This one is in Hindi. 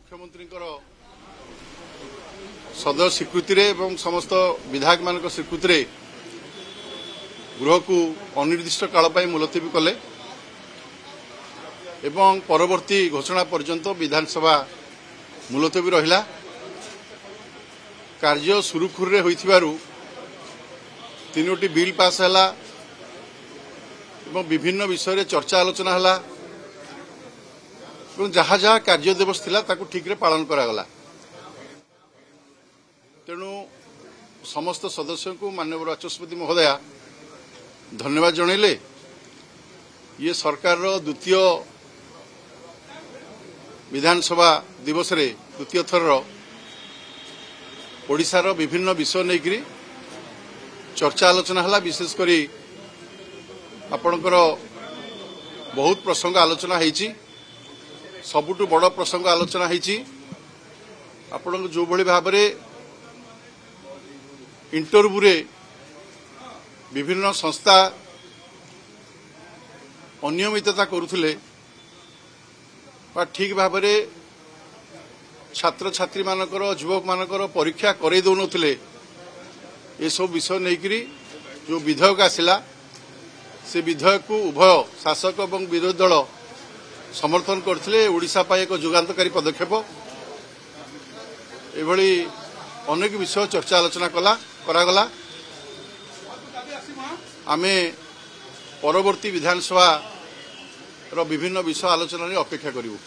मुख्यमंत्री सदर स्वीकृति एवं समस्त विधायक मान स्वीकृति गृह को अनिर्दिष्ट काल मुलतवी कले एवं परवर्ती घोषणा पर्यंत विधानसभा मुलतवी रहिला। कार्य सुरुखुरे होइथिबारु तीनोटी बिल पास हैला एवं विभिन्न विषय चर्चा आलोचना हैला एवं जहाँ जहाँ कार्य दिवस थिला ताकू ठीक रे पालन करागला। तेणु समस्त सदस्यों को माननीय बाचस्पति महोदया धन्यवाद जनइले। ये सरकार द्वितीय विधानसभा दिवस रे द्वितीय थर ओडिशार विभिन्न विषय नहीं चर्चा आलोचना हला। विशेषकर आपणकर बहुत प्रसंग आलोचना होईची। सबुठु बड़ प्रसंग आलोचना होईची आपण जो भली भाव इंटरव्यू रे विभिन्न संस्था अनियमितता करुथिले बा ठीक भाव छात्र छात्री मानकर युवक मानकर परीक्षा करई दउनथिले। ये सब विषय नहीं जो विधेयक आसिला से विधेयक को उभय शासक और विरोधी दल समर्थन करथिले। ओडिशा पाई एक जुगान्तकारी पदक्षेप एभली अनेक विषय चर्चा आलोचना करागला। आमे परवर्ती विधानसभा विभिन्न विषय आलोचना अपेक्षा करिबु।